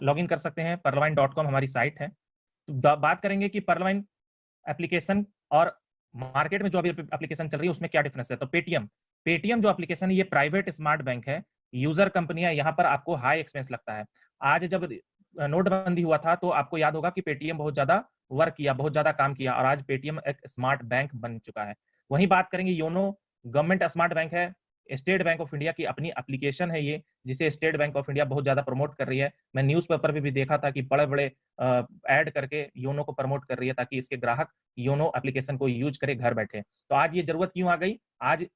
Login कर सकते हैं। parlervine.com हमारी साइट है। तो बात करेंगे कि parlervine एप्लीकेशन और मार्केट में जो अभी एप्लीकेशन चल रही है उसमें क्या डिफरेंस है। तो पेटीएम पेटीएम जो एप्लीकेशन है ये प्राइवेट स्मार्ट बैंक है, यूजर कंपनी है, यहाँ पर आपको हाई एक्सपेंस लगता है। आज जब नोटबंदी हुआ था तो आपको याद होगा कि पेटीएम बहुत ज्यादा वर्क किया, बहुत ज्यादा काम किया, और आज पेटीएम एक स्मार्ट बैंक बन चुका है। वहीं बात करेंगे योनो, गवर्नमेंट स्मार्ट बैंक है, स्टेट बैंक ऑफ इंडिया की अपनी एप्लीकेशन है ये, जिसे स्टेट बैंक ऑफ इंडिया बहुत ज्यादा प्रमोट कर रही है। मैं न्यूज़पेपर पे भी देखा था कि बड़े बड़े ऐड करके योनो को प्रमोट कर रही है ताकि इसके ग्राहक योनो एप्लीकेशन को यूज करे घर बैठे। तो आज ये जरूरत क्यों आ गई? आज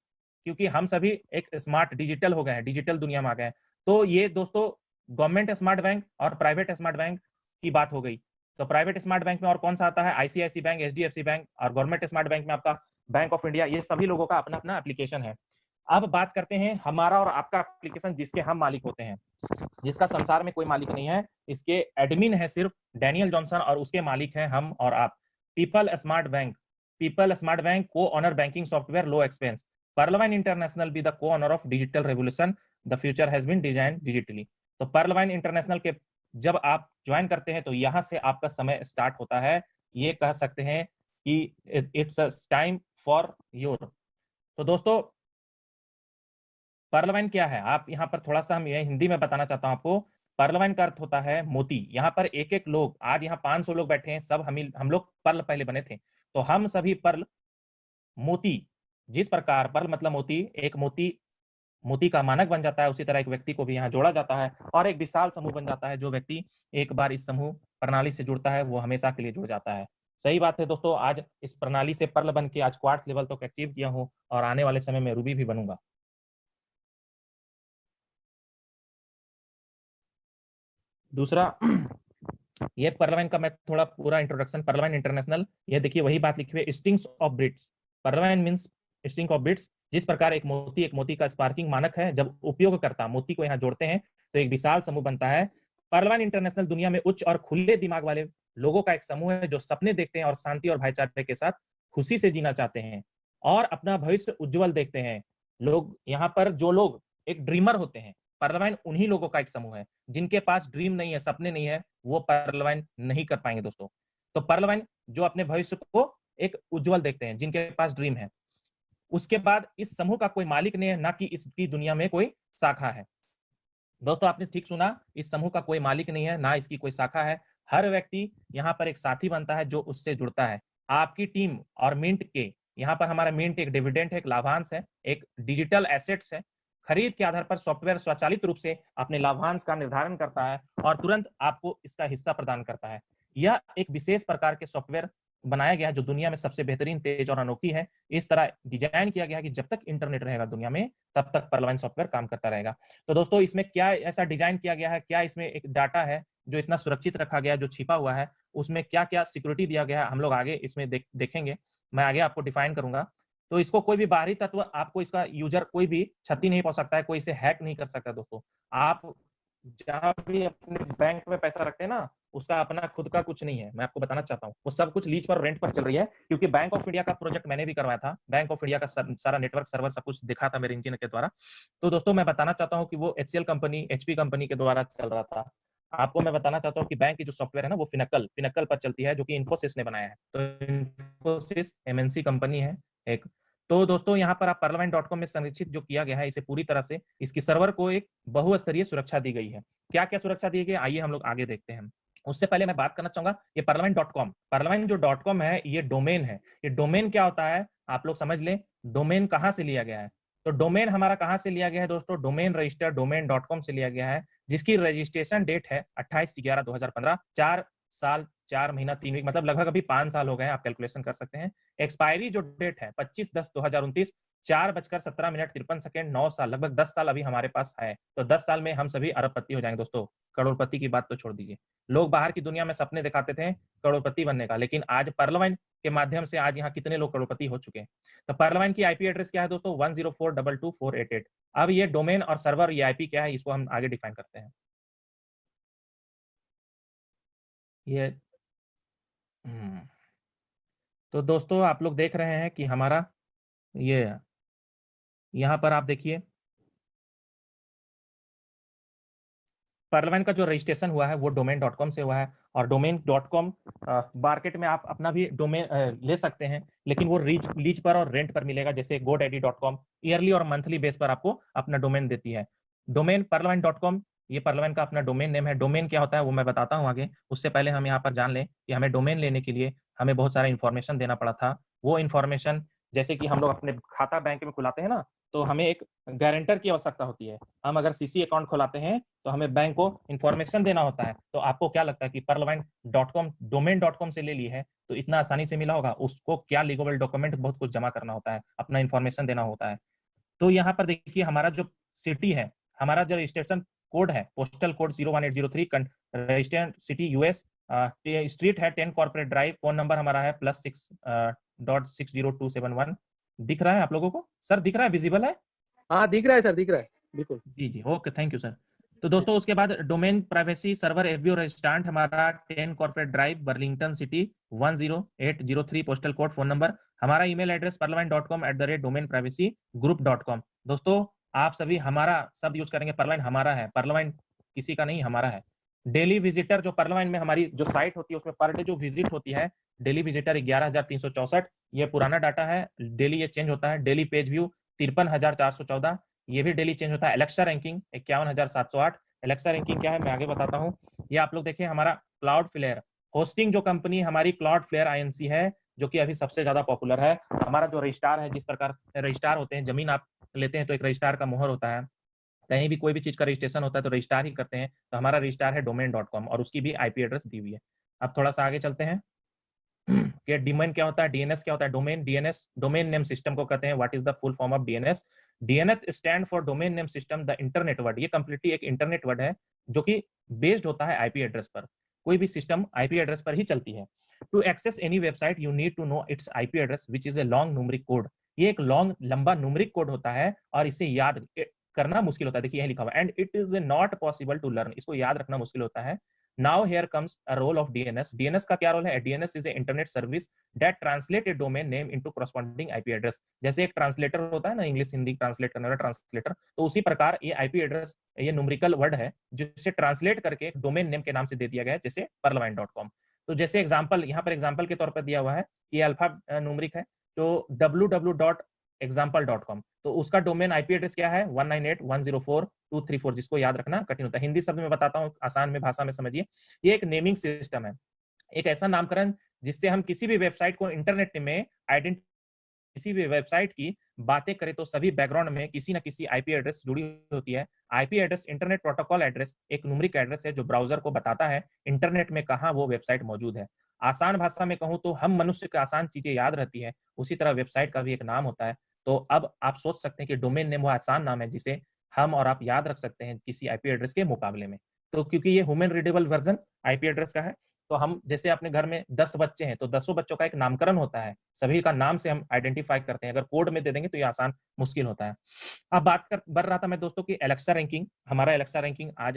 क्योंकि हम सभी एक स्मार्ट डिजिटल हो गए हैं, डिजिटल दुनिया में आ गए हैं। तो ये दोस्तों गवर्नमेंट स्मार्ट बैंक और प्राइवेट स्मार्ट बैंक की बात हो गई। तो प्राइवेट स्मार्ट बैंक में और कौन सा आता है? आईसीआईसी बैंक, एचडीएफसी बैंक, और गवर्नमेंट स्मार्ट बैंक में आपका बैंक ऑफ इंडिया। ये सभी लोगों का अपना अपना एप्लीकेशन है। अब बात करते हैं हमारा और आपका एप्लीकेशन जिसके हम मालिक होते हैं, जिसका संसार में कोई मालिक नहीं है। इसके एडमिन है सिर्फ डैनियल जॉनसन, और उसके मालिक हैं हम और आप। पीपल स्मार्ट बैंक को owner banking software low expense. Parlervine international be the co owner of digital revolution, the future has been design digitally. तो Parlervine इंटरनेशनल के जब आप ज्वाइन करते हैं तो यहां से आपका समय स्टार्ट होता है। ये कह सकते हैं कि इट्स टाइम फॉर योर। तो दोस्तों पर्लवाइन क्या है, आप यहाँ पर थोड़ा सा हम ये हिंदी में बताना चाहता हूँ आपको। पर्लवाइन का अर्थ होता है मोती। यहाँ पर एक एक लोग, आज यहाँ 500 लोग बैठे हैं, सब हम लोग पर्ल पहले बने थे, तो हम सभी पर्ल मोती। जिस प्रकार पर्ल मतलब मोती, एक मोती मोती का मानक बन जाता है, उसी तरह एक व्यक्ति को भी यहाँ जोड़ा जाता है और एक विशाल समूह बन जाता है। जो व्यक्ति एक बार इस समूह प्रणाली से जुड़ता है वो हमेशा के लिए जुड़ जाता है। सही बात है दोस्तों, आज इस प्रणाली से पर्ल बन के आज क्वार्ट्स लेवल तक अचीव किया हूँ और आने वाले समय में रूबी भी बनूंगा। दूसरा, ये पर्लवाइन का मैं थोड़ा पूरा इंट्रोडक्शन, पर्लवाइन इंटरनेशनल, ये देखिए वही बात लिखी हुई है, stings of breeds. पर्लवाइन means sting of breeds. जिस प्रकार एक मोती का स्पार्किंग मानक है, जब उपयोगकर्ता मोती को यहाँ जोड़ते हैं तो एक विशाल समूह बनता है। पर्लवाइन इंटरनेशनल दुनिया में उच्च और खुले दिमाग वाले लोगों का एक समूह है जो सपने देखते हैं और शांति और भाईचारे के साथ खुशी से जीना चाहते हैं और अपना भविष्य उज्जवल देखते हैं। लोग यहाँ पर जो लोग एक ड्रीमर होते हैं, पर्लवाइन उन्हीं लोगों का एक समूह है। जिनके पास ड्रीम नहीं है, सपने नहीं है, वो पर्लवाइन नहीं कर पाएंगे दोस्तों। तो पर्लवाइन जो अपने भविष्य को एक उज्जवल देखते हैं, जिनके पास ड्रीम है। उसके बाद इस समूह का कोई मालिक नहीं है, ना कि इसकी दुनिया में कोई शाखा है। दोस्तों आपने ठीक सुना, इस समूह का कोई मालिक नहीं है, ना इसकी कोई शाखा है। हर व्यक्ति यहाँ पर एक साथी बनता है जो उससे जुड़ता है। आपकी टीम और मिंट के, यहाँ पर हमारा मिंट एक डिविडेंड है, एक लाभांश है, एक डिजिटल एसेट्स है। खरीद के आधार पर सॉफ्टवेयर स्वचालित रूप से अपने लाभांश का निर्धारण करता है और तुरंत आपको इसका हिस्सा प्रदान करता है। यह एक विशेष प्रकार के सॉफ्टवेयर बनाया गया है जो दुनिया में सबसे बेहतरीन, तेज और अनोखी है। इस तरह डिजाइन किया गया है कि जब तक इंटरनेट रहेगा दुनिया में, तब तक पर्लवाइन सॉफ्टवेयर काम करता रहेगा। तो दोस्तों इसमें क्या ऐसा डिजाइन किया गया है, क्या इसमें एक डाटा है जो इतना सुरक्षित रखा गया, जो छिपा हुआ है, उसमें क्या क्या सिक्योरिटी दिया गया है, हम लोग आगे इसमें देखेंगे। मैं आगे आपको डिफाइन करूंगा। तो इसको कोई भी बाहरी तत्व, आपको इसका यूजर कोई भी क्षति नहीं पहुंच सकता है, कोई इसे हैक नहीं कर सकता दोस्तों। आप जहां भी अपने बैंक में पैसा रखते हैं ना, उसका अपना खुद का कुछ नहीं है, मैं आपको बताना चाहता हूँ। वो सब कुछ लीज पर, रेंट पर चल रही है, क्योंकि बैंक ऑफ इंडिया का प्रोजेक्ट मैंने भी करवाया था। बैंक ऑफ इंडिया का सारा नेटवर्क सर्वर सब कुछ दिखा था मेरे इंजीनियर के द्वारा। तो दोस्तों मैं बताना चाहता हूँ कि वो एचसीएल कंपनी, एचपी कंपनी के द्वारा चल रहा था। आपको मैं बताना चाहता हूँ कि बैंक की जो सॉफ्टवेयर है ना, वो पिनकल पिनकल पर चलती है, जो कि इन्फोसिस ने बनाया है। तो इन्फोसिस एमएनसी कंपनी है एक। तो दोस्तों यहाँ पर आप parlervine.com में संरक्षित जो किया गया है, इसे पूरी तरह से इसकी सर्वर को एक बहुस्तरीय सुरक्षा दी गई है। क्या क्या सुरक्षा दी गई, आइए हम लोग आगे देखते हैं। उससे पहले मैं बात करना चाहूंगा, ये parlervine.com, parlervine जो .com है, ये डोमेन है। ये डोमेन क्या होता है आप लोग समझ लें। डोमेन कहां से लिया गया है? तो डोमेन हमारा कहां से लिया गया है दोस्तों? डोमेन रजिस्टर डोमेन.com से लिया गया है, जिसकी रजिस्ट्रेशन डेट है 28/11/2015। 4 साल 4 महीना 3 वीक, मतलब लगभग अभी 5 साल हो गए हैं, आप कैलकुलेशन कर सकते हैं। एक्सपायरी जो डेट है 25/10/2029, 4:53 53 9 साल, लगभग 10 साल अभी हमारे पास है। तो 10 साल में हम सभी अरबपति हो जाएंगे दोस्तों। करोड़पति की बात तो छोड़ दीजिए, लोग बाहर की दुनिया में सपने दिखाते थे करोड़पति बनने का, लेकिन आज पर्लवाइन के माध्यम से आज यहाँ कितने लोग करोड़पति हो चुके हैं। तो पर्लवाइन की आईपी एड्रेस क्या है दोस्तों? 104222488। अब ये डोमेन और सर्वर, ये आईपी क्या है, इसको हम आगे डिफाइन करते हैं। ये तो दोस्तों आप लोग देख रहे हैं कि हमारा ये, यहाँ पर आप देखिए पर्लवैन का जो रजिस्ट्रेशन हुआ है वो domain.com से हुआ है, और domain.com मार्केट में आप अपना भी डोमेन ले सकते हैं, लेकिन वो लीज पर और रेंट पर मिलेगा। जैसे godaddy.com ईयरली और मंथली बेस पर आपको अपना डोमेन देती है। डोमेन पर्लवैन.com, ये पर्लवैन का अपना डोमेन नेम है। डोमेन क्या होता है वो मैं बताता हूँ आगे, उससे पहले हम यहाँ पर जान लें कि हमें डोमेन लेने के लिए हमें बहुत सारा इंफॉर्मेशन देना पड़ा था। वो इंफॉर्मेशन, जैसे कि हम लोग अपने खाता बैंक में खुलाते हैं ना, तो हमें एक गारंटर की आवश्यकता होती है। हम अगर सीसी अकाउंट खुलाते हैं तो हमें बैंक को इंफॉर्मेशन देना होता है। तो आपको क्या लगता है कि पर्लवैन.com domain.com से ले ली है तो इतना आसानी से मिला होगा? उसको क्या लीगल डॉक्यूमेंट बहुत कुछ जमा करना होता है, अपना इंफॉर्मेशन देना होता है। तो यहाँ पर देखिए हमारा जो सिटी है, हमारा जो रजिस्ट्रेशन कोड है, postal code 01803, registered city US, street है 10 कॉर्पोरेट ड्राइव, फोन नंबर हमारा है +6.60271। दिख रहा है आप लोगों को सर? दिख रहा है, विजिबल है? हाँ दिख रहा है सर, दिख रहा है बिल्कुल। जी जी, ओके, थैंक यू सर। तो दोस्तों उसके बाद डोमेन प्राइवेसी सर्वर एफबीओ रेजिस्ट्रांट हमारा 10 corporate drive, Burlington city 10803, postal code, phone number, हमारा ईमेल एड्रेस parliament.com@domainprivacy.group.com। दोस्तों आप सभी हमारा शब्द यूज करेंगे, पर्लवाइन हमारा है, पर्लवाइन किसी का नहीं, हमारा है। डेली विजिटर जो पर्लवाइन में हमारी जो साइट होती है उसमें पर डे जो विजिट होती है, डेली विजिटर 11,364, ये पुराना डाटा है, डेली ये चेंज होता है। डेली पेज व्यू 53,414, ये भी डेली चेंज होता है। Alexa ranking 51,708। एलेक्सा रैंकिंग क्या है मैं आगे बताता हूँ। ये आप लोग देखिए हमारा क्लाउड फ्लेयर होस्टिंग जो कंपनी हमारी क्लाउड फ्लेयर आईएनसी है, जो कि अभी सबसे ज्यादा पॉपुलर है। हमारा जो रजिस्ट्रार है, जिस प्रकार रजिस्ट्रार होते हैं, जमीन आप लेते हैं तो एक रजिस्ट्रार का मोहर होता है, कहीं भी कोई भी चीज का रजिस्ट्रेशन होता है तो रजिस्ट्रार ही करते हैं। तो हमारा रजिस्ट्रार है domain.com और उसकी भी आईपी एड्रेस दी हुई है। अब थोड़ा सा आगे चलते हैं कि डोमेन क्या होता है, डीएनएस क्या होता है। Domain, DNS domain name system को कहते हैं। What is the full form of DNS? DNS stand for domain name system the internet word. ये कंप्लीटली एक इंटरनेट वर्ड है जो कि बेस्ड होता है आईपी एड्रेस पर। कोई भी सिस्टम आईपी एड्रेस पर ही चलती है। To access any website you need to know its IP address which is a long numeric code. ये एक लॉन्ग लंबा न्यूमेरिक कोड होता है और इसे याद करना मुश्किल होता है। देखिए यही लिखा हुआ है, and it is not possible to learn. इसको याद रखना मुश्किल होता है। Now here comes a role of DNS. DNS का क्या रोल है? DNS is a internet service that translate a domain name into corresponding IP address. जैसे एक ट्रांसलेटर होता है ना, इंग्लिश हिंदी ट्रांसलेट करने वाला ट्रांसलेटर, तो उसी प्रकार ये आईपी एड्रेस, ये न्यूमेरिकल वर्ड है जिसे ट्रांसलेट करके एक डोमेन नेम के नाम से दे दिया गया है, जैसे पर्लवाइन.com। तो जैसे एग्जांपल यहाँ पर एग्जांपल के तौर पर दिया हुआ है कि अल्फा न्यूमेरिक है, तो www.example.com, तो उसका डोमेन आईपी एड्रेस क्या है? 198.104.234, जिसको याद रखना कठिन होता है। हिंदी शब्द में बताता हूँ, आसान में भाषा में समझिए। ये एक नेमिंग सिस्टम है, एक ऐसा नामकरण जिससे हम किसी भी वेबसाइट को इंटरनेट में किसी भी वेबसाइट की बातें करें तो सभी बैकग्राउंड में किसी न किसी आईपी एड्रेस जुड़ी होती है। IP address internet protocol address एक न्यूमेरिक एड्रेस है जो ब्राउजर को बताता है इंटरनेट में कहाँ वो वेबसाइट मौजूद है। आसान भाषा में कहूँ तो हम मनुष्य को आसान चीजें याद रहती है, उसी तरह वेबसाइट का भी एक नाम होता है। तो अब आप सोच सकते हैं कि डोमेन नेम वो आसान नाम है जिसे हम और आप याद रख सकते हैं किसी आईपी एड्रेस के मुकाबले में। तो क्योंकि ये human readable version IP address का है, तो हम जैसे अपने घर में 10 बच्चे हैं तो 10 बच्चों का एक नामकरण होता है, सभी का नाम से हम आइडेंटिफाई करते हैं। अगर कोड में दे देंगे तो ये आसान मुश्किल होता है। अब बात कर बढ़ रहा था मैं दोस्तों की एलेक्सा रैंकिंग। हमारा एलेक्सा रैंकिंग आज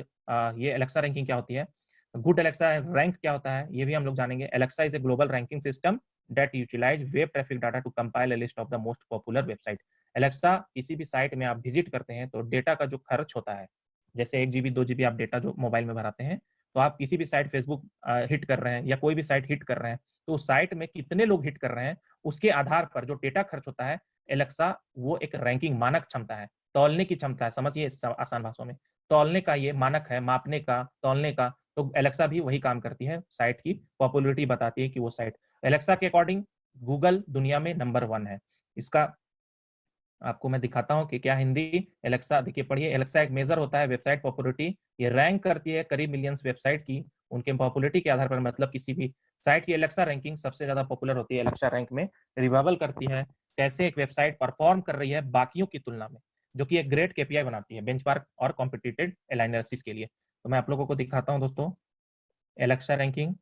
ये एलेक्सा रैंकिंग क्या होती है, गुड एलेक्सा रैंक क्या होता है, ये भी हम लोग जानेंगे। Alexa is a global ranking system that utilise web traffic data to compile a list of the most popular website. Alexa किसी भी साइट में आप विजिट करते हैं तो डेटा का जो खर्च होता है, जैसे 1 GB 2 GB आप डेटा जो मोबाइल में भराते हैं, तो आप किसी भी साइट फेसबुक हिट कर रहे हैं या कोई भी साइट हिट कर रहे हैं, तो उस साइट में कितने लोग हिट कर रहे हैं उसके आधार पर जो डेटा खर्च होता है, एलेक्सा वो एक रैंकिंग मानक क्षमता है, तौलने की क्षमता है। समझिए आसान भाषा में, तौलने का ये मानक है, मापने का, तौलने का। तो एलेक्सा भी वही काम करती है, साइट की पॉपुलरिटी बताती है कि वो साइट। एलेक्सा के अकॉर्डिंग गूगल दुनिया में नंबर 1 है। इसका आपको मैं दिखाता हूं कि क्या हिंदी एलेक्सा, देखिए पढ़िए। एलेक्सा एक मेजर होता है वेबसाइट पॉपुलरिटी, ये रैंक करती है करीब मिलियंस वेबसाइट की उनके पॉपुलरिटी के आधार पर, मतलब किसी भी साइट की एलेक्सा रैंकिंग सबसे ज्यादा पॉपुलर होती है। एलेक्सा रैंक में रिवाइवल करती है कैसे एक वेबसाइट परफॉर्म कर रही है बाकियों की तुलना में, जो कि एक ग्रेट केपीआई बनाती है बेंचमार्क और कॉम्पिटिटिव एनालिसिस के लिए। तो मैं आप लोगों को दिखाता हूं दोस्तों एलेक्सा रैंकिंग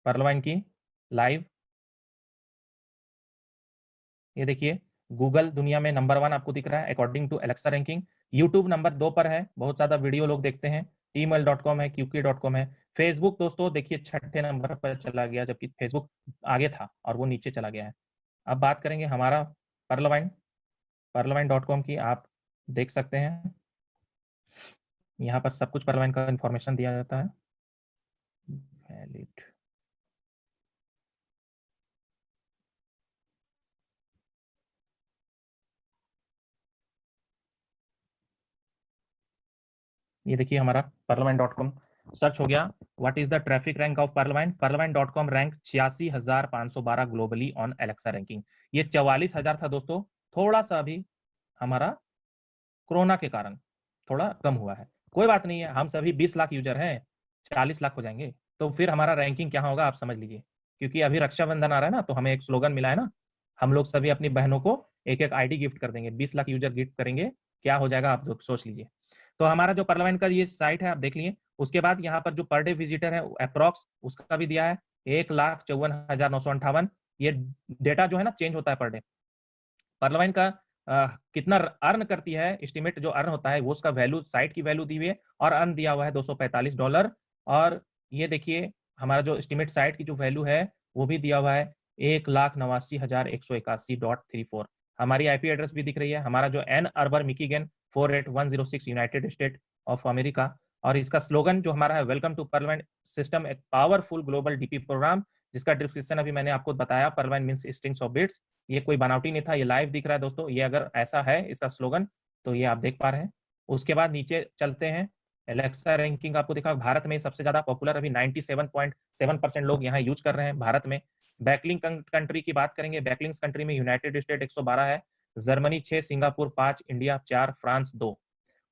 पर्लवाइन की लाइव। ये देखिए गूगल दुनिया में नंबर 1 आपको दिख रहा है according to Alexa ranking. YouTube number 2 पर है, बहुत ज्यादा वीडियो लोग देखते हैं। email.com है, qk.com है। फेसबुक दोस्तों देखिए 6ठे नंबर पर चला गया, जबकि फेसबुक आगे था और वो नीचे चला गया है। अब बात करेंगे हमारा पर्लवाइन, पर्लवाइन.com की। आप देख सकते हैं यहाँ पर सब कुछ परलाइन का इंफॉर्मेशन दिया जाता है। वैलिड ये देखिए हमारा parliament.com सर्च हो गया। What is the traffic rank of parliament? parliament.com rank 86,512 globally on Alexa ranking. ये 44,000 था दोस्तों, थोड़ा सा अभी हमारा कोरोना के कारण थोड़ा कम हुआ है। कोई बात नहीं है, हम सभी 20 लाख यूजर हैं, 40 लाख हो जाएंगे तो फिर हमारा रैंकिंग क्या होगा आप समझ लीजिए। क्योंकि अभी रक्षाबंधन आ रहा है ना, तो हमें एक स्लोगन मिला है ना, हम लोग सभी अपनी बहनों को एक एक आईडी गिफ्ट कर देंगे, 20 लाख यूजर गिफ्ट करेंगे, क्या हो जाएगा आप लोग सोच लीजिए। तो हमारा जो पार्लियामेंट का ये साइट है आप देख लिए। उसके बाद यहाँ पर जो पर डे विजिटर है अप्रोक्स उसका भी दिया है 1,54,958। ये डेटा जो है ना चेंज होता है पर डे। पार्लियामेंट का कितना अर्न करती है, एस्टिमेट जो अर्न होता है वो उसका वैल्यू, साइट की वैल्यू दी हुई है, और अर्न दिया हुआ है $245। और ये देखिए हमारा जो एस्टिमेट साइट की जो वैल्यू है वो भी दिया हुआ है 1,89,181.34। हमारी आईपी एड्रेस भी दिख रही है, हमारा जो Ann Arbor Michigan 48106 United State of America. और इसका स्लोगन जो हमारा है, वेलकम टू पार्लियामेंट सिस्टम, एक पावरफुल ग्लोबल डीपी प्रोग्राम, जिसका डिस्क्रिप्शन अभी मैंने आपको बताया, parliament means strings of bits. ये कोई बनावटी नहीं था, ये लाइव दिख रहा है दोस्तों। ये अगर ऐसा है इसका स्लोगन तो ये आप देख पा रहे हैं। उसके बाद नीचे चलते हैं, एलेक्सा रैंकिंग आपको दिखा, भारत में सबसे ज्यादा पॉपुलर अभी 97.7% लोग यहाँ यूज कर रहे हैं भारत में। बैकलिंक कंट्री की बात करेंगे, बैकलिंक कंट्री में यूनाइटेड स्टेट 112 है, जर्मनी 6, सिंगापुर 5, इंडिया 4, फ्रांस 2।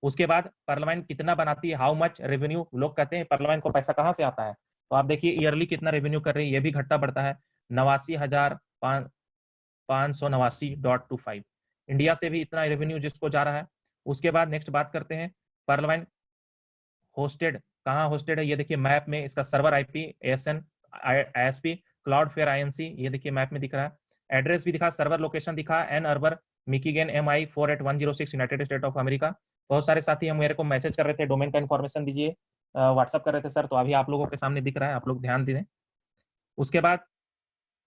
उसके बाद पार्लियामेंट कितना बनाती है, हाउ मच रेवेन्यू, लोग कहते हैं पार्लियामेंट को पैसा कहाँ से आता है, तो आप देखिए ईयरली कितना रेवेन्यू कर रही है, ये भी घटता बढ़ता है, 89,589.25। इंडिया से भी इतना रेवेन्यू जिसको जा रहा है। उसके बाद नेक्स्ट बात करते हैं, पार्लियामेंट होस्टेड कहाँ होस्टेड है, ये देखिए मैप में इसका server IP ASN ISP Cloudflare Inc, ये देखिए मैप में दिख रहा है। एड्रेस भी दिखा, सर्वर लोकेशन दिखा, Ann Arbor Michigan MI 48106 United State of America. बहुत सारे साथी हम मेरे को मैसेज कर रहे थे, डोमेन का इन्फॉर्मेशन दीजिए, व्हाट्सअप कर रहे थे सर, तो अभी आप लोगों के सामने दिख रहा है, आप लोग ध्यान दें। उसके बाद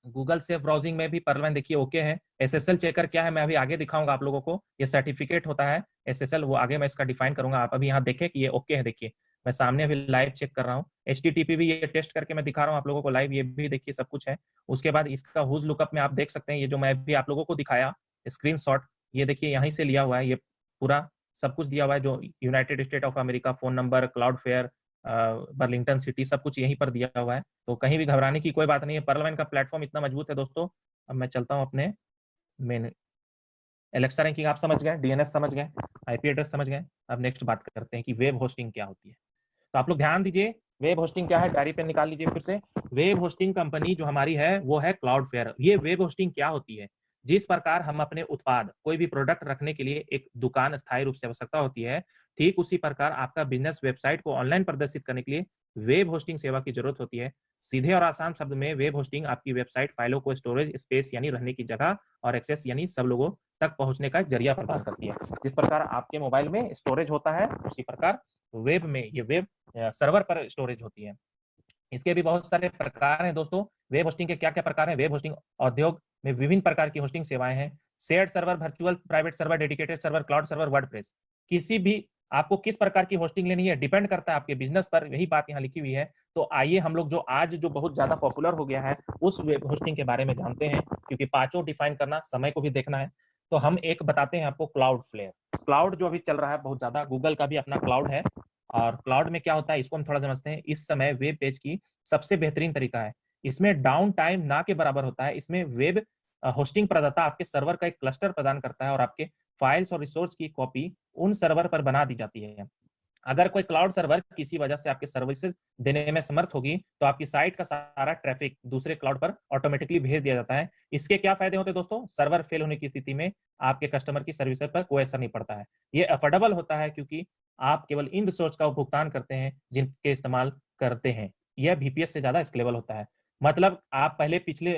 गूगल सेफ ब्राउजिंग में भी पार्लियामेंट देखिए ओके है। एसएसएल चेकर क्या है मैं अभी आगे दिखाऊंगा आप लोगों को, ये सर्टिफिकेट होता है एसएसएल, वो आगे मैं इसका डिफाइन करूंगा। आप अभी यहाँ देखें कि ये ओके है, देखिए मैं सामने अभी लाइव चेक कर रहा हूँ, HTTP भी ये टेस्ट करके मैं दिखा रहा हूँ आप लोगों को लाइव, ये भी देखिए सब कुछ है। उसके बाद इसका हुज लुकअप में आप देख सकते हैं, ये जो मैं भी आप लोगों को दिखाया स्क्रीनशॉट, ये देखिए यहीं से लिया हुआ है, ये पूरा सब कुछ दिया हुआ है, जो United State of America, phone number, Cloudflare, Burlington city, सब कुछ यहीं पर दिया हुआ है, तो कहीं भी घबराने की कोई बात नहीं है। पार्लियामेंट का प्लेटफॉर्म इतना मजबूत है दोस्तों। अब मैं चलता हूं अपने मेन, एलेक्सा रैंकिंग आप समझ गए, डीएनएस समझ गए, आईपी एड्रेस समझ गए। अब नेक्स्ट बात करते हैं कि वेब होस्टिंग क्या होती है। तो आप लोग ध्यान दीजिए, वेब होस्टिंग क्या है, डायरी पे निकाल लीजिए फिर से। वेब होस्टिंग कंपनी जो हमारी है वो है क्लाउडफेयर। ये वेब होस्टिंग क्या होती है, जिस प्रकार हम अपने उत्पाद, कोई भी प्रोडक्ट रखने के लिए एक दुकान स्थायी रूप से आवश्यकता होती है, ठीक उसी प्रकार आपका बिजनेस वेबसाइट को ऑनलाइन प्रदर्शित करने के लिए वेब होस्टिंग सेवा की जरूरत होती है। सीधे और आसान शब्द में वेब होस्टिंग आपकी वेबसाइट फाइलों को स्टोरेज स्पेस यानी रहने की जगह और एक्सेस यानी सब लोगों तक पहुंचने का जरिया प्रदान करती है। जिस प्रकार आपके मोबाइल में स्टोरेज होता है उसी प्रकार वेब में ये वेब सर्वर पर स्टोरेज होती है। इसके भी बहुत सारे प्रकार हैं दोस्तों। वेब होस्टिंग के क्या क्या प्रकार हैं? वेब होस्टिंग उद्योग में विभिन्न प्रकार की होस्टिंग सेवाएं हैं, shared server, virtual private server, dedicated server, cloud server, WordPress. किसी भी आपको किस प्रकार की होस्टिंग लेनी है डिपेंड करता है आपके बिजनेस पर, यही बात यहाँ लिखी हुई है। तो आइए हम लोग जो आज जो बहुत ज्यादा पॉपुलर हो गया है उस वेब होस्टिंग के बारे में जानते हैं, क्योंकि पांचों डिफाइन करना, समय को भी देखना है। तो हम एक बताते हैं आपको, क्लाउड फ्लेयर। क्लाउड जो अभी चल रहा है बहुत ज्यादा, गूगल का भी अपना क्लाउड है। और क्लाउड में क्या होता है इसको हम थोड़ा समझते हैं। इस समय वेब पेज की सबसे बेहतरीन तरीका है, इसमें डाउन टाइम ना के बराबर होता है। इसमें वेब होस्टिंग प्रदाता आपके सर्वर का एक क्लस्टर प्रदान करता है और आपके फाइल्स और रिसोर्स की कॉपी उन सर्वर पर बना दी जाती है। अगर कोई क्लाउड सर्वर किसी वजह से आपके सर्विसेज देने में समर्थ होगी तो आपकी साइट का सारा ट्रैफिक दूसरे क्लाउड पर ऑटोमेटिकली भेज दिया जाता है। इसके क्या फायदे होते हैं दोस्तों? सर्वर फेल होने की स्थिति में आपके कस्टमर की सर्विस पर कोई असर नहीं पड़ता है। ये अफोर्डेबल होता है क्योंकि आप केवल इन रिसोर्स का भुगतान करते हैं जिनके इस्तेमाल करते हैं। यह VPS से ज्यादा स्केलेबल होता है। मतलब आप पहले पिछले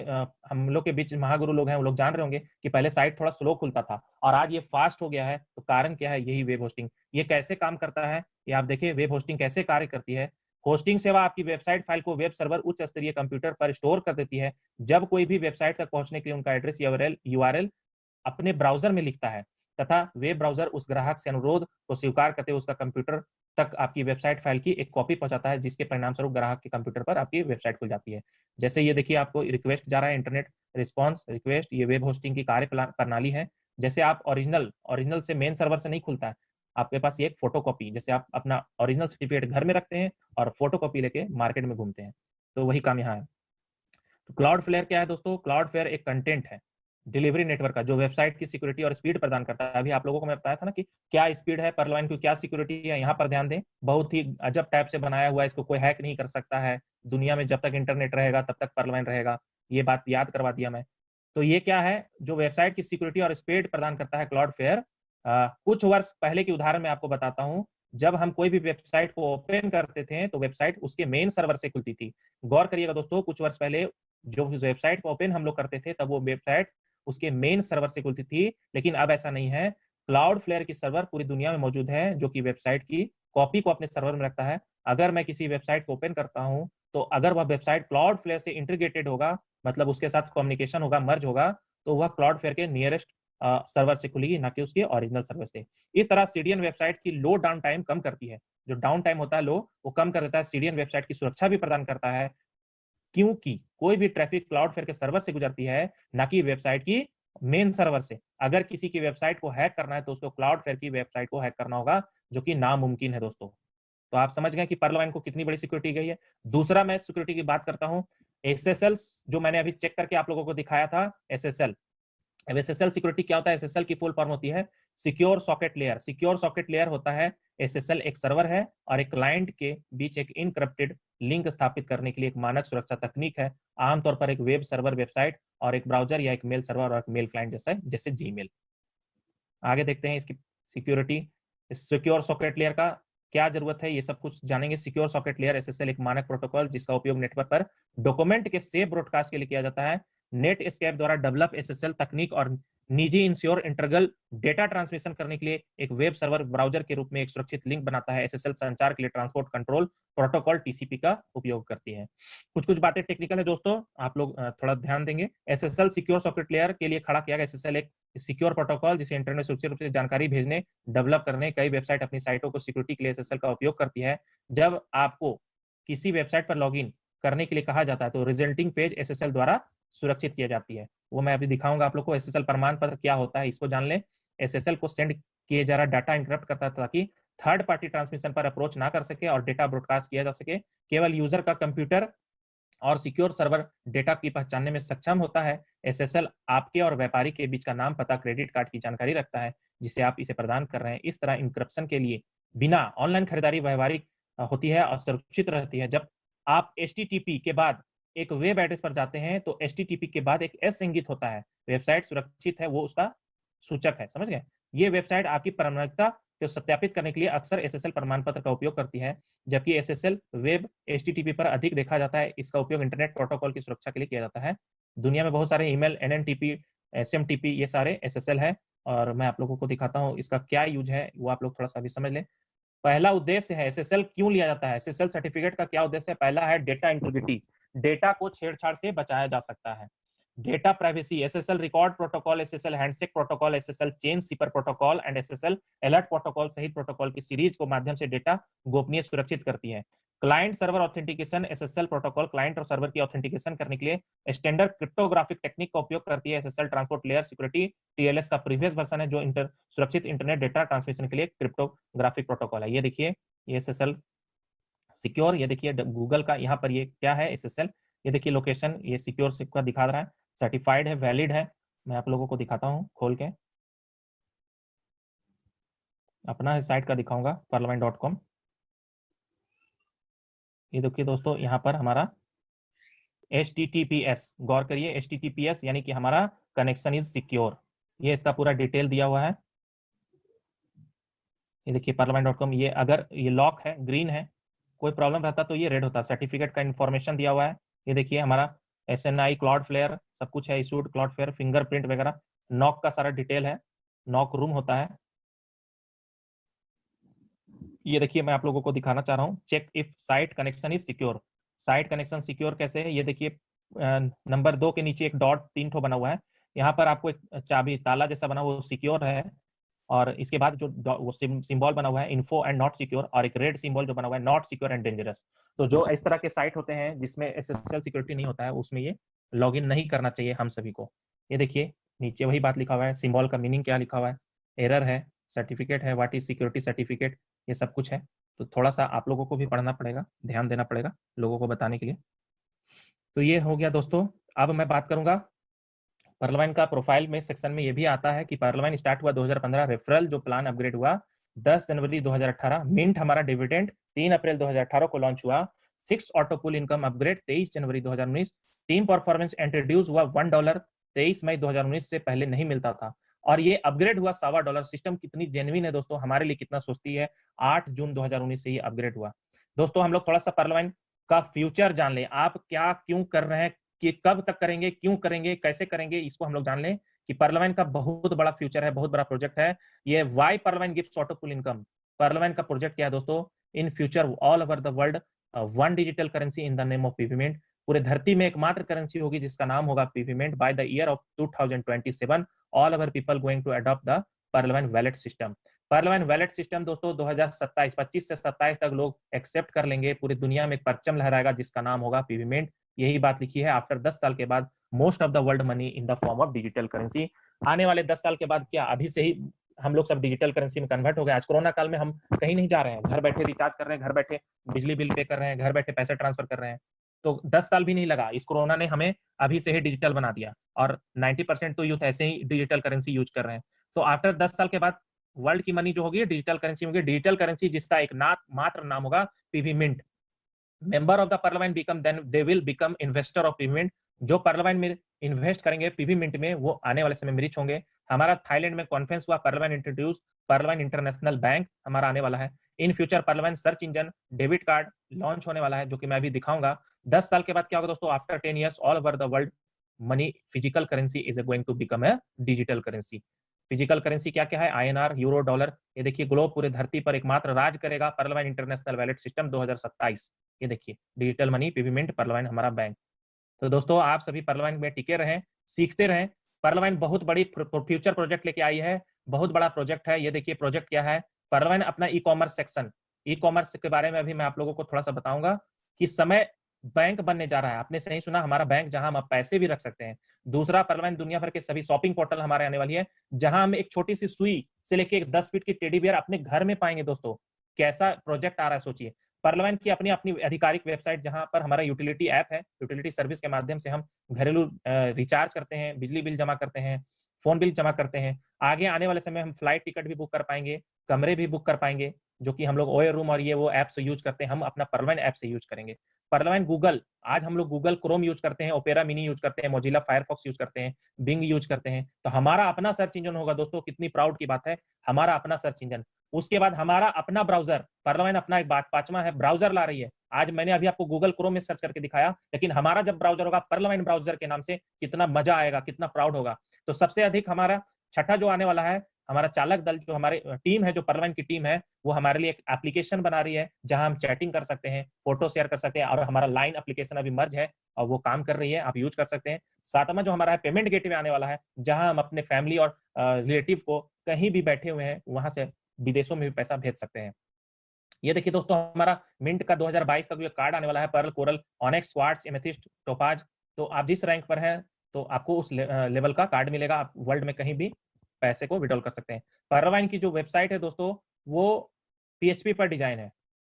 हम लोग के बीच महागुरु लोग हैं, वो लोग जान रहे होंगे कि पहले साइट थोड़ा स्लो खुलता था और आज ये फास्ट हो गया है। तो कारण क्या है? यही वेब होस्टिंग। ये कैसे काम करता है ये आप देखिए, वेब होस्टिंग कैसे कार्य करती है। होस्टिंग सेवा आपकी वेबसाइट फाइल को वेब सर्वर उच्च स्तरीय कंप्यूटर पर स्टोर कर देती है। जब कोई भी वेबसाइट तक पहुंचने के लिए उनका एड्रेस URL अपने ब्राउजर में लिखता है तथा वेब ब्राउजर उस ग्राहक से अनुरोध को स्वीकार करते हुए उसका कंप्यूटर तक आपकी वेबसाइट फाइल की एक कॉपी पहुंचाता है, जिसके परिणाम स्वरूप ग्राहक के कंप्यूटर पर आपकी वेबसाइट खुल जाती है। जैसे ये देखिए आपको रिक्वेस्ट जा रहा है, इंटरनेट रिस्पॉन्स रिक्वेस्ट, ये वेब होस्टिंग की कार्य प्रणाली है। जैसे आप ओरिजिनल से मेन सर्वर से नहीं खुलता है, आपके पास ये एक फोटोकॉपी, जैसे आप अपना ओरिजिनल सर्टिफिकेट घर में रखते हैं और फोटोकॉपी लेके मार्केट में घूमते हैं, तो वही काम यहाँ है। तो क्लाउडफ्लेयर क्या है दोस्तों? क्लाउडफ्लेयर एक कंटेंट है डिलीवरी नेटवर्क का, जो वेबसाइट की सिक्योरिटी और स्पीड प्रदान करता है। अभी आप लोगों को मैं बताया था ना कि क्या स्पीड है पर्लवाइन की, क्या सिक्योरिटी है। यहाँ पर ध्यान दें, बहुत ही अजब टाइप से बनाया हुआ है, इसको कोई हैक नहीं कर सकता है। दुनिया में जब तक इंटरनेट रहेगा तब तक पर्लवाइन रहेगा, ये बात याद करवा दिया मैं। तो ये क्या है, जो वेबसाइट की सिक्योरिटी और स्पीड प्रदान करता है क्लाउडफ्लेयर। कुछ वर्ष पहले की उदाहरण मैं आपको बताता हूँ। जब हम कोई भी वेबसाइट को ओपन करते थे तो वेबसाइट उसके मेन सर्वर से खुलती थी। गौर करिएगा दोस्तों, कुछ वर्ष पहले जो वेबसाइट को ओपन हम लोग करते थे तब वो वेबसाइट उसके मेन सर्वर से खुलती थी, लेकिन अब ऐसा नहीं है। क्लाउडफ्लेयर की सर्वर पूरी दुनिया में मौजूद है, जो कि वेबसाइट की कॉपी को अपने सर्वर में रखता है। अगर मैं किसी वेबसाइट को ओपन करता हूं, तो अगर वह वेबसाइट क्लाउडफ्लेयर से इंटीग्रेटेड होगा, मतलब उसके साथ कम्युनिकेशन होगा, मर्ज होगा, तो वह क्लाउडफ्लेयर के नियरेस्ट सर्वर से खुलेगी, ना कि उसके ओरिजिनल सर्वर से। इस तरह सीडीएन वेबसाइट की लो डाउन टाइम कम करती है। जो डाउन टाइम होता है लो, वो कम कर देता है। सीडीएन वेबसाइट की सुरक्षा भी प्रदान करता है, क्योंकि कोई भी ट्रैफिक क्लाउडफ्लेयर के सर्वर से गुजरती है, ना कि वेबसाइट की मेन सर्वर से। अगर किसी की वेबसाइट को हैक करना है तो उसको क्लाउडफ्लेयर की वेबसाइट को हैक करना होगा, जो कि नामुमकिन है दोस्तों। तो आप समझ गए कि पर्लवाइन को कितनी बड़ी सिक्योरिटी गई है। दूसरा मैं सिक्योरिटी की बात करता हूं, एसएसएल, जो मैंने अभी चेक करके आप लोगों को दिखाया था, एसएसएल। अब एसएसएल सिक्योरिटी क्या होता है? एसएसएल की फुल फॉर्म होती है secure socket layer. Secure socket layer होता है, एसएसएल एक सर्वर है और एक क्लाइंट के बीच एक इनक्रप्टेड लिंक स्थापित करने के लिए एक मानक सुरक्षा तकनीक है। आमतौर पर एक वेब सर्वर वेबसाइट और एक ब्राउजर या एक मेल सर्वर और एक मेल क्लाइंट जैसा है, जैसे जीमेल। आगे देखते हैं इसकी सिक्योरिटी। सिक्योर सॉकेट लेयर का क्या जरूरत है, ये सब कुछ जानेंगे। सिक्योर सॉकेट लेयर एसएसएल एक मानक प्रोटोकॉल जिसका उपयोग नेटवर्क पर डॉक्यूमेंट के सेफ ब्रॉडकास्ट के लिए किया जाता है। नेट एस्केप द्वारा डेवलप एसएसएल तकनीक और निजी इंश्योर इंटरगल डेटा ट्रांसमिशन करने के लिए एक वेब सर्वर ब्राउजर के रूप में एक सुरक्षित लिंक बनाता है। एसएसएल संचार के लिए ट्रांसपोर्ट कंट्रोल प्रोटोकॉल टीसीपी का उपयोग करती है। कुछ कुछ बातें टेक्निकल है दोस्तों, आप लोग थोड़ा ध्यान देंगे। एसएसएल सिक्योर सॉकेट लेयर के लिए खड़ा किया गया। एसएसएल एक सिक्योर प्रोटोकॉल जिसे इंटरनेट सुरक्षित रूप से जानकारी भेजने, डेवलप करने, कई वेबसाइट अपनी साइटों को सिक्योरिटी के लिए एसएसएल का उपयोग करती है। जब आपको किसी वेबसाइट पर लॉगिन करने के लिए कहा जाता है तो रिजल्टिंग पेज एसएसएल द्वारा सुरक्षित की जाती है। वो मैं अभी दिखाऊंगा आप लोग को। एसएसएल प्रमाण पत्र क्या होता है, इसको जान लें। एसएसएल को सेंड किए जा रहा डाटा इंक्रिप्ट करता है ताकि थर्ड पार्टी ट्रांसमिशन पर अप्रोच ना कर सके और डेटा ब्रॉडकास्ट किया जा सके। केवल यूजर का कंप्यूटर और सिक्योर सर्वर डेटा की पहचानने में सक्षम होता है। एसएसएल आपके और व्यापारी के बीच का नाम, पता, क्रेडिट कार्ड की जानकारी रखता है जिसे आप इसे प्रदान कर रहे हैं। इस तरह इंक्रिप्शन के लिए बिना ऑनलाइन खरीदारी व्यवहारिक होती है और सुरक्षित रहती है। जब आप HTTP के बाद एक वेब एड्रेस पर जाते हैं तो HTTP के बाद एक एस इंगित होता है। वेबसाइट सुरक्षित है, वो उसका सूचक है, समझ गए। ये वेबसाइट आपकी प्रामाणिकता को सत्यापित करने के लिए अक्सर एसएसएल प्रमाण पत्र का उपयोग करती है, जबकि एसएसएल वेब HTTP पर अधिक देखा जाता है। इसका उपयोग इंटरनेट प्रोटोकॉल की सुरक्षा के लिए किया जाता है। दुनिया में बहुत सारे ईमेल, NNTP, SMTP, ये सारे एसएसएल है और मैं आप लोगों को दिखाता हूँ इसका क्या यूज है, वो आप लोग थोड़ा सा भी समझ लें। पहला उद्देश्य है, एसएसएल क्यों लिया जाता है? एसएसएल सर्टिफिकेट का क्या उद्देश्य है? पहला है डेटा इंटीग्रिटी, डेटा को छेड़छाड़ से बचाया जा सकता है। Data privacy, SSL record protocol, SSL handshake protocol, SSL change cipher protocol and SSL alert protocol सहित प्रोटोकॉल की सीरीज को माध्यम से डेटा गोपनीय सुरक्षित करती है। Client server authentication, SSL protocol client और सर्वर की ऑथेंटिकेशन करने के लिए स्टैंडर्ड क्रिप्टोग्राफिक टेक्निक का उपयोग करती है। SSL transport layer security TLS का प्रीवियस वर्जन है, जो सुरक्षित इंटरनेट डेटा ट्रांसमिशन के लिए क्रिप्टोग्राफिक प्रोटोकॉल है। ये देखिए, ये एसएसएल सिक्योर, ये देखिए गूगल का यहाँ पर ये क्या है एसएसएल, ये देखिए लोकेशन, ये सिक्योर का दिखा रहा है, सर्टिफाइड है, वैलिड है। मैं आप लोगों को दिखाता हूँ खोल के, अपना साइट का दिखाऊंगा parliament.com। ये देखिए दोस्तों, यहाँ पर हमारा HTTPS, गौर करिए, HTTPS यानी कि हमारा कनेक्शन इज सिक्योर। ये इसका पूरा डिटेल दिया हुआ है। ये देखिए parliament.com, ये अगर ये लॉक है, ग्रीन है, कोई प्रॉब्लम रहता तो ये रेड होता। सर्टिफिकेट का इन्फॉर्मेशन दिया हुआ है। ये देखिए हमारा SNI क्लाउडफ्लेयर सब कुछ है, इशूड क्लाउडफ्लेयर, फिंगरप्रिंट वगैरह, नॉक का सारा डिटेल है, नॉक रूम होता है। ये देखिए मैं आप लोगों को दिखाना चाह रहा हूँ, check if site connection is secure. Site connection secure कैसे है? ये देखिए नंबर 2 के नीचे एक डॉट 3 ठो बना हुआ है, यहाँ पर आपको एक चाबी ताला जैसा बना वो सिक्योर है। और इसके बाद जो वो सिंबल बना हुआ है इन्फो एंड नॉट सिक्योर, और एक रेड सिंबल जो बना हुआ है नॉट सिक्योर एंड डेंजरस। तो जो इस तरह के साइट होते हैं जिसमें एसएसएल सिक्योरिटी नहीं होता है, उसमें ये लॉगिन नहीं करना चाहिए हम सभी को। ये देखिए नीचे वही बात लिखा हुआ है, सिंबल का मीनिंग क्या लिखा हुआ है, एरर है, सर्टिफिकेट है, व्हाट इज सिक्योरिटी सर्टिफिकेट, ये सब कुछ है। तो थोड़ा सा आप लोगों को भी पढ़ना पड़ेगा, ध्यान देना पड़ेगा लोगों को बताने के लिए। तो ये हो गया दोस्तों। अब मैं बात करूंगा पर्लवाइन का प्रोफाइल में सेक्शन में ये भी आता है कि पर्लवाइन स्टार्ट हुआ 2015, रेफरल जो प्लान अपग्रेड हुआ 10 जनवरी 2018, मिंट हमारा डिविडेंड 3 अप्रैल 2018 को लॉन्च हुआ, 6 ऑटोपुल इनकम अपग्रेड 23 जनवरी 2019, टीम परफॉर्मेंस इंट्रोड्यूस हुआ $1 23 मई 2019 से पहले नहीं मिलता था, और ये अपग्रेड हुआ $1.25। सिस्टम कितनी जेन्युइन है दोस्तों, हमारे लिए कितना सोचती है, 8 जून 2019 से ये अपग्रेड हुआ। दोस्तों हम लोग थोड़ा सा पर्लवाइन का फ्यूचर जान ले, आप क्या क्यों कर रहे हैं, कि कब तक करेंगे, क्यों करेंगे, कैसे करेंगे, इसको हम लोग जान लें कि पर्लवाइन का बहुत बड़ा फ्यूचर है, बहुत बड़ा प्रोजेक्ट है ये। Why Pearlvine gives autopool income, Pearlvine का प्रोजेक्ट क्या है दोस्तों, in future all over the world one digital currency in the name of पीवीमेंट, पूरे धरती में एकमात्र करेंसी होगी जिसका नाम होगा पीवीमेंट। By the year of 2027 all over people going to adopt the Pearlvine wallet system. Pearlvine wallet system दोस्तों 2027 25 से 27 तक लोग एक्सेप्ट कर लेंगे, पूरी दुनिया में एक परचम लहराएगा जिसका नाम होगा पीवीमेंट। यही बात लिखी है, आफ्टर 10 साल के बाद most of the world money in the form of digital currency. आने वाले 10 साल के बाद क्या, अभी से ही हम लोग सब डिजिटल करेंसी में कन्वर्ट हो गए। आज कोरोना काल में हम कहीं नहीं जा रहे हैं, घर बैठे रिचार्ज कर रहे हैं, घर बैठे बिजली बिल पे कर रहे हैं, घर बैठे पैसे ट्रांसफर कर रहे हैं। तो 10 साल भी नहीं लगा, इस कोरोना ने हमें अभी से ही डिजिटल बना दिया, और 90% तो यूथ ऐसे ही डिजिटल करेंसी यूज कर रहे हैं। तो आफ्टर 10 साल के बाद वर्ल्ड की मनी जो होगी डिजिटल करेंसी होगी, डिजिटल करेंसी जिसका एक मात्र नाम होगा पीवीमेंट। Member of the parliament become then they will become investor of पीवीमेंट, जो पार्लियामेंट में इन्वेस्ट करेंगे पीवीमेंट में वो आने वाले समय में रिच होंगे। हमारा थाईलैंड में कॉन्फ्रेंस हुआ, parliament introduce parliament international bank हमारा आने वाला है। In future parliament search engine debit card launch होने वाला है, जो कि मैं अभी दिखाऊंगा। 10 साल के बाद क्या होगा दोस्तों, after 10 years all over the world money physical currency is going to become a digital currency. Physical currency क्या क्या है, आईएनआर, यूरो, डॉलर। ये देखिए ग्लोब पूरे धरती पर एकमात्र राज करेगा पार्लियामेंट इंटरनेशनल वैलेट सिस्टम 2027। ये देखिए डिजिटल मनी पीवीमेंट पार्लियामेंट हमारा बैंक। तो दोस्तों आप सभी पार्लियामेंट में टिके रहें, सीखते रहें। पार्लियामेंट बहुत बड़ी फ्यूचर प्रोजेक्ट लेके आई है, बहुत बड़ा प्रोजेक्ट है। ये देखिए प्रोजेक्ट क्या है, पार्लियामेंट अपना e commerce section, e commerce के बारे में अभी मैं आप लोगों को थोड़ा सा बताऊंगा कि समय बैंक बनने जा रहा है। आपने सही सुना, हमारा बैंक जहां हम पैसे भी रख सकते हैं। दूसरा, पार्लियामेंट दुनिया भर के सभी शॉपिंग पोर्टल हमारे आने वाली है, जहां हम एक छोटी सी सुई से लेके एक 10 फीट की टेडी बियर अपने घर में पाएंगे। दोस्तों कैसा प्रोजेक्ट आ रहा है सोचिए। पार्लियामेंट की अपनी अपनी आधिकारिक वेबसाइट, जहां पर हमारा यूटिलिटी ऐप है, यूटिलिटी सर्विस के माध्यम से हम घरेलू रिचार्ज करते हैं, बिजली बिल जमा करते हैं, फोन बिल जमा करते हैं। आगे आने वाले समय हम फ्लाइट टिकट भी बुक कर पाएंगे, कमरे भी बुक कर पाएंगे, जो कि हम लोग ओए रूम और ये वो ऐप से यूज करते हैं, हम अपना पार्लियामेंट ऐप से यूज करेंगे। पार्लियामेंट गूगल, आज हम लोग गूगल क्रोम यूज करते हैं, ओपेरा मिनी यूज करते हैं, मोजिला फायरफॉक्स यूज करते हैं, बिंग यूज करते हैं। तो हमारा अपना सर्च इंजन होगा दोस्तों, कितनी प्राउड की बात है, हमारा अपना सर्च इंजन। उसके बाद हमारा अपना ब्राउजर, पार्लियामेंट अपना एक बात पांचवा है, ब्राउजर ला रही है। आज मैंने अभी आपको गूगल क्रोम में सर्च करके दिखाया, लेकिन हमारा जब ब्राउजर होगा पार्लियामेंट ब्राउजर के नाम से, कितना मजा आएगा, कितना प्राउड होगा। तो सबसे अधिक हमारा छठा जो आने वाला है, हमारा चालक दल जो हमारे टीम है, जो पार्लियामेंट की टीम है, वो हमारे लिए एक एप्लीकेशन बना रही है जहां हम चैटिंग कर सकते हैं, फोटो शेयर कर सकते हैं, और हमारा लाइन एप्लीकेशन अभी मर्ज है और वो काम कर रही है, आप यूज कर सकते हैं। सातवां जो हमारा है पेमेंट गेटवे आने वाला है, जहां हम अपने फैमिली और रिलेटिव को कहीं भी बैठे हुए हैं वहां से विदेशों में भी पैसा भेज सकते हैं। ये देखिए दोस्तों हमारा मिंट का 2022 तक जो कार्ड आने वाला है, pearl, coral, onyx, quartz, amethyst, topaz. तो आप जिस रैंक पर हैं तो आपको उस लेवल का कार्ड मिलेगा, आप वर्ल्ड में कहीं भी पैसे को विड्रॉल कर सकते हैं। पार्लियामेंट की जो वेबसाइट है दोस्तों, वो पीएचपी पर डिजाइन है।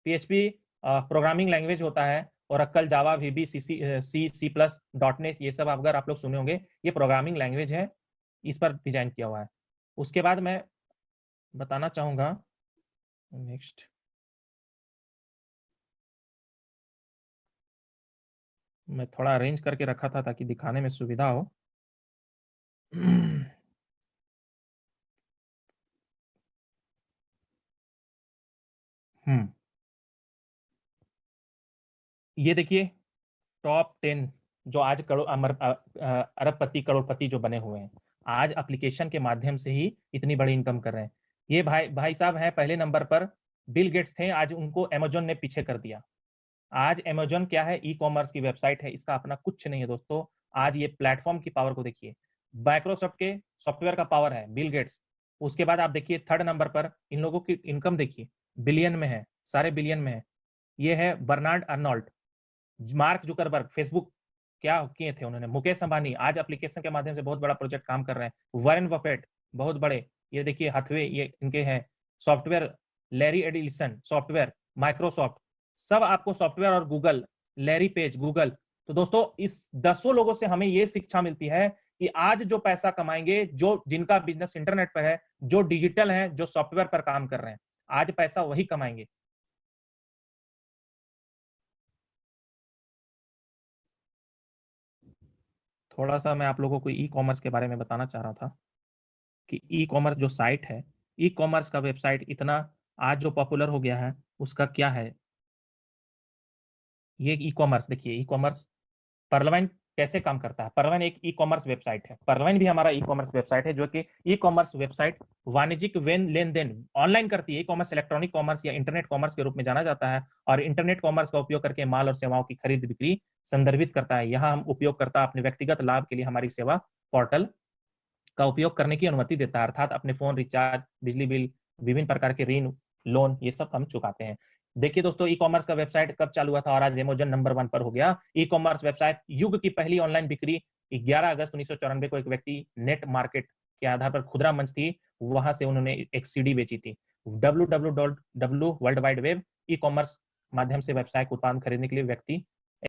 पीएचपी प्रोग्रामिंग लैंग्वेज होता है, और अक्कल, जावा, वीबी, सी प्लस, डॉटनेट, ये सब अगर आप लोग सुने होंगे, ये प्रोग्रामिंग लैंग्वेज है, इस पर डिजाइन किया हुआ है। उसके बाद मैं बताना चाहूंगा नेक्स्ट, मैं थोड़ा अरेंज करके रखा था ताकि दिखाने में सुविधा हो। हम्म, ये देखिए टॉप 10 जो आज अरबपति करोड़पति जो बने हुए हैं, आज एप्लीकेशन के माध्यम से ही इतनी बड़ी इनकम कर रहे हैं। ये भाई भाई साहब हैं पहले नंबर पर, बिल गेट्स थे, आज उनको अमेजोन ने पीछे कर दिया। आज अमेजोन क्या है, ई कॉमर्स की वेबसाइट है, इसका अपना कुछ नहीं है दोस्तों। आज ये प्लेटफॉर्म की पावर को देखिए, माइक्रोसॉफ्ट के सॉफ्टवेयर का पावर है बिल गेट्स, उसके बाद आप देखिए थर्ड नंबर पर इन लोगों की इनकम देखिए, बिलियन में है, सारे बिलियन में है। ये है Bernard Arnault, Mark Zuckerberg, Facebook क्या किए थे उन्होंने, मुकेश अंबानी आज एप्लीकेशन के माध्यम से बहुत बड़ा प्रोजेक्ट काम कर रहे हैं, वॉरेन बफेट बहुत बड़े, ये देखिए हथवे ये इनके हैं, software Larry Edison software, Microsoft, सब आपको सॉफ्टवेयर, और गूगल लैरी पेज गूगल। तो दोस्तों इस 10 लोगों से हमें ये शिक्षा मिलती है कि आज जो पैसा कमाएंगे, जो जिनका बिजनेस इंटरनेट पर है, जो डिजिटल है, जो सॉफ्टवेयर पर काम कर रहे हैं, आज पैसा वही कमाएंगे। थोड़ा सा मैं आप लोगों को ई कॉमर्स के बारे में बताना चाह रहा था कि ई कॉमर्स जो साइट है, ई कॉमर्स का वेबसाइट इतना आज जो पॉपुलर हो गया है उसका क्या है। ये ई कॉमर्स देखिए, ई कॉमर्स परलवाइन कैसे काम करता है। परलवाइन एक ई कॉमर्स वेबसाइट है, परलवाइन भी हमारा ई कॉमर्स वेबसाइट है, जो कि ई कॉमर्स वेबसाइट वाणिज्यिक लेन देन ऑनलाइन करती है। ई कॉमर्स इलेक्ट्रॉनिक कॉमर्स या इंटरनेट कॉमर्स के रूप में जाना जाता है, और इंटरनेट कॉमर्स का उपयोग करके माल और सेवाओं की खरीद बिक्री संदर्भित करता है। यहाँ हम उपयोगकर्ता अपने व्यक्तिगत लाभ के लिए हमारी सेवा पोर्टल का उपयोग करने की अनुमति देता है, अर्थात अपने फोन रिचार्ज, बिजली बिल, विभिन्न प्रकार के ऋण, लोन, ये सब हम चुकाते हैं। देखिए दोस्तों, ई कॉमर्स का वेबसाइट कब चालू हुआ था और आज अमेजन नंबर 1 पर हो गया। ई कॉमर्स वेबसाइट युग की पहली ऑनलाइन बिक्री 11 अगस्त 1994 को एक व्यक्ति नेट मार्केट के आधार पर खुदरा मंच थी, वहां से उन्होंने एक सीडी बेची थी। www world wide web e commerce माध्यम से व्यवसाय को उत्पादन खरीदने के लिए व्यक्ति